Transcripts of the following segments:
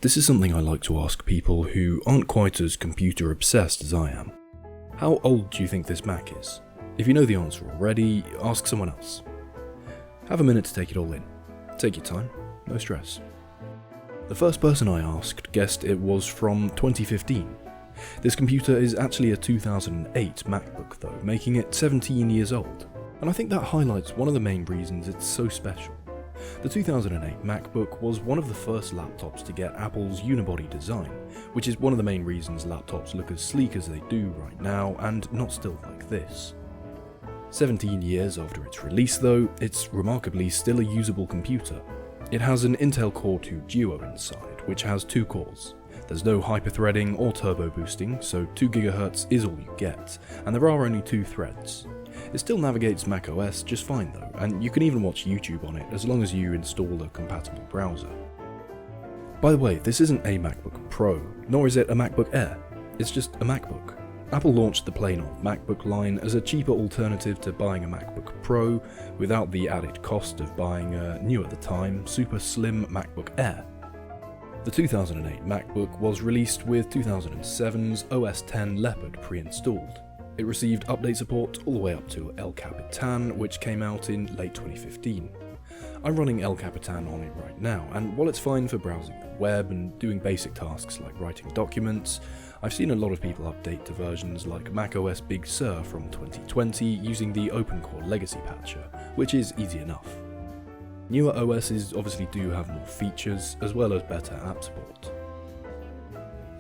This is something I like to ask people who aren't quite as computer obsessed as I am. How old do you think this Mac is? If you know the answer already, ask someone else. Have a minute to take it all in. Take your time, no stress. The first person I asked guessed it was from 2015. This computer is actually a 2008 MacBook though, making it 17 years old. And I think that highlights one of the main reasons it's so special. The 2008 MacBook was one of the first laptops to get Apple's unibody design, which is one of the main reasons laptops look as sleek as they do right now and not still like this. 17 years after its release though, it's remarkably still a usable computer. It has an Intel Core 2 Duo inside, which has 2 cores. There's no hyperthreading or turbo boosting, so 2 GHz is all you get, and there are only 2 threads. It still navigates macOS just fine though, and you can even watch YouTube on it as long as you install a compatible browser. By the way, this isn't a MacBook Pro, nor is it a MacBook Air, it's just a MacBook. Apple launched the plain old MacBook line as a cheaper alternative to buying a MacBook Pro without the added cost of buying a new at the time, super slim MacBook Air. The 2008 MacBook was released with 2007's OS X Leopard pre-installed. It received update support all the way up to El Capitan, which came out in late 2015. I'm running El Capitan on it right now, and while it's fine for browsing the web and doing basic tasks like writing documents, I've seen a lot of people update to versions like macOS Big Sur from 2020 using the OpenCore Legacy Patcher, which is easy enough. Newer OSs obviously do have more features, as well as better app support.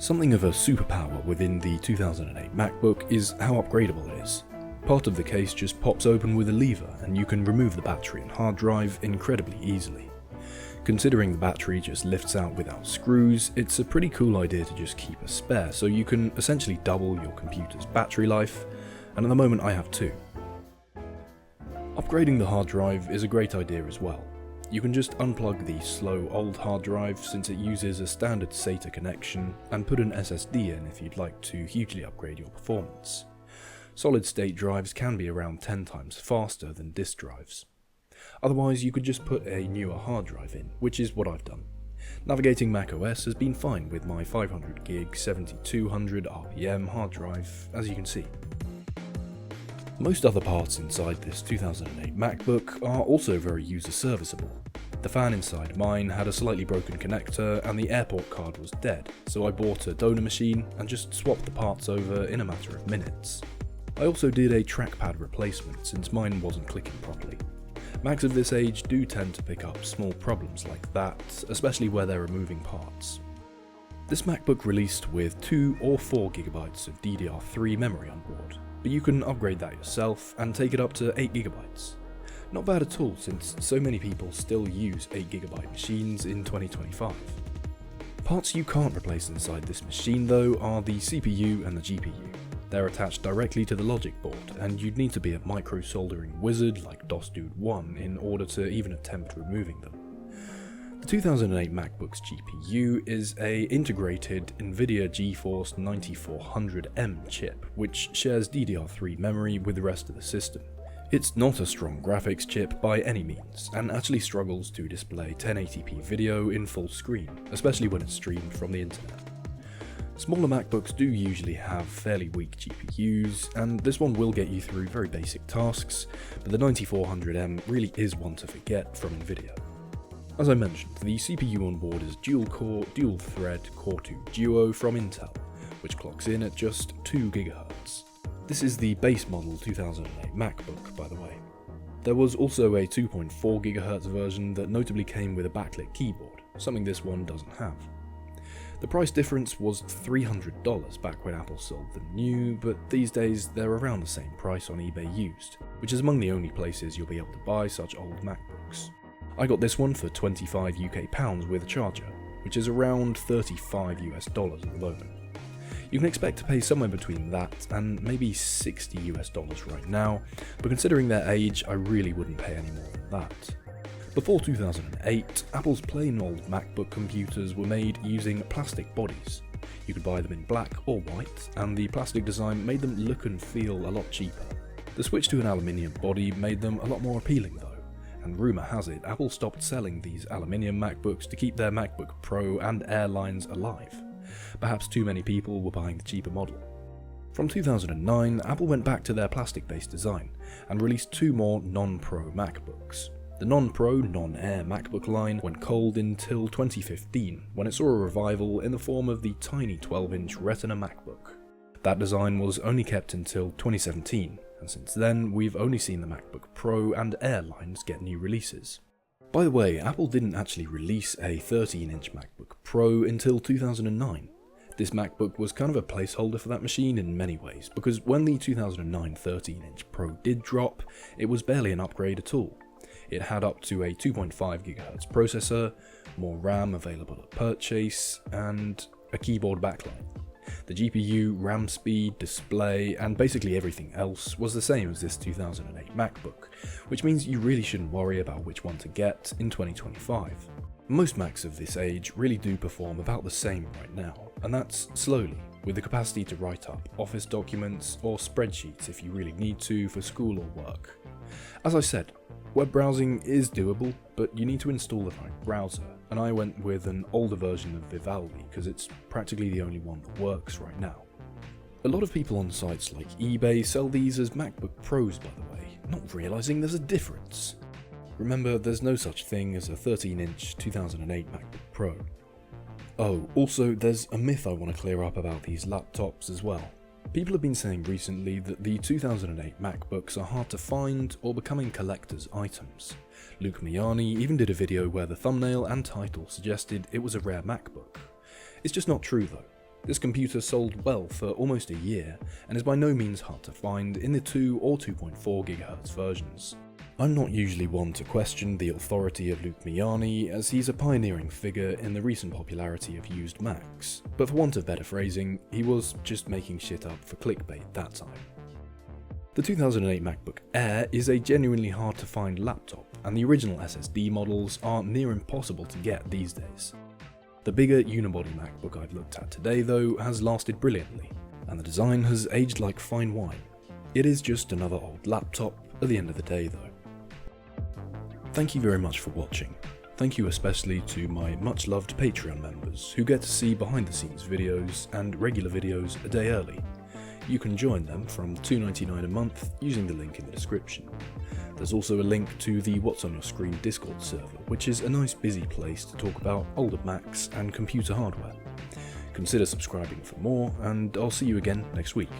Something of a superpower within the 2008 MacBook is how upgradable it is. Part of the case just pops open with a lever and you can remove the battery and hard drive incredibly easily. Considering the battery just lifts out without screws, it's a pretty cool idea to just keep a spare, so you can essentially double your computer's battery life, and at the moment I have 2. Upgrading the hard drive is a great idea as well. You can just unplug the slow old hard drive since it uses a standard SATA connection and put an SSD in if you'd like to hugely upgrade your performance. Solid state drives can be around 10 times faster than disk drives. Otherwise you could just put a newer hard drive in, which is what I've done. Navigating macOS has been fine with my 500GB 7200 RPM hard drive, as you can see. Most other parts inside this 2008 MacBook are also very user serviceable. The fan inside mine had a slightly broken connector and the airport card was dead, so I bought a donor machine and just swapped the parts over in a matter of minutes. I also did a trackpad replacement since mine wasn't clicking properly. Macs of this age do tend to pick up small problems like that, especially where they're removing parts. This MacBook released with 2 or 4GB of DDR3 memory on board, but you can upgrade that yourself and take it up to 8GB. Not bad at all since so many people still use 8GB machines in 2025. Parts you can't replace inside this machine though are the CPU and the GPU. They're attached directly to the logic board, and you'd need to be a micro soldering wizard like DOSDude1 in order to even attempt removing them. The 2008 MacBook's GPU is a integrated NVIDIA GeForce 9400M chip, which shares DDR3 memory with the rest of the system. It's not a strong graphics chip by any means, and actually struggles to display 1080p video in full screen, especially when it's streamed from the internet. Smaller MacBooks do usually have fairly weak GPUs, and this one will get you through very basic tasks, but the 9400M really is one to forget from NVIDIA. As I mentioned, the CPU on board is dual-core, dual-thread Core 2 Duo from Intel, which clocks in at just 2 GHz. This is the base model 2008 MacBook, by the way. There was also a 2.4 GHz version that notably came with a backlit keyboard, something this one doesn't have. The price difference was $300 back when Apple sold them new, but these days they're around the same price on eBay used, which is among the only places you'll be able to buy such old MacBooks. I got this one for 25 UK pounds with a charger, which is around $35 US at the moment. You can expect to pay somewhere between that and maybe $60 US right now, but considering their age, I really wouldn't pay any more than that. Before 2008, Apple's plain old MacBook computers were made using plastic bodies. You could buy them in black or white, and the plastic design made them look and feel a lot cheaper. The switch to an aluminium body made them a lot more appealing though, and rumour has it Apple stopped selling these aluminium MacBooks to keep their MacBook Pro and Air lines alive. Perhaps too many people were buying the cheaper model. From 2009, Apple went back to their plastic-based design and released 2 more non-Pro MacBooks. The non-Pro, non-Air MacBook line went cold until 2015, when it saw a revival in the form of the tiny 12-inch Retina MacBook. That design was only kept until 2017, and since then we've only seen the MacBook Pro and Air lines get new releases. By the way, Apple didn't actually release a 13-inch MacBook Pro until 2009. This MacBook was kind of a placeholder for that machine in many ways, because when the 2009 13-inch Pro did drop, it was barely an upgrade at all. It had up to a 2.5 GHz processor, more RAM available at purchase, and a keyboard backlight. The GPU, RAM speed, display, and basically everything else was the same as this 2008 MacBook, which means you really shouldn't worry about which one to get in 2025. Most Macs of this age really do perform about the same right now, and that's slowly, with the capacity to write up Office documents or spreadsheets if you really need to for school or work. As I said, web browsing is doable, but you need to install the right browser, and I went with an older version of Vivaldi because it's practically the only one that works right now. A lot of people on sites like eBay sell these as MacBook Pros, by the way, not realising there's a difference. Remember, there's no such thing as a 13-inch 2008 MacBook Pro. Oh, also, there's a myth I want to clear up about these laptops as well. People have been saying recently that the 2008 MacBooks are hard to find or becoming collector's items. Luke Miani even did a video where the thumbnail and title suggested it was a rare MacBook. It's just not true though. This computer sold well for almost a year and is by no means hard to find in the 2 or 2.4 GHz versions. I'm not usually one to question the authority of Luke Miani, as he's a pioneering figure in the recent popularity of used Macs, but for want of better phrasing, he was just making shit up for clickbait that time. The 2008 MacBook Air is a genuinely hard to find laptop, and the original SSD models are near impossible to get these days. The bigger unibody MacBook I've looked at today though has lasted brilliantly, and the design has aged like fine wine. It is just another old laptop at the end of the day though. Thank you very much for watching. Thank you especially to my much loved Patreon members who get to see behind the scenes videos and regular videos a day early. You can join them from $2.99 a month using the link in the description. There's also a link to the What's on Your Screen Discord server, which is a nice busy place to talk about older Macs and computer hardware. Consider subscribing for more, and I'll see you again next week.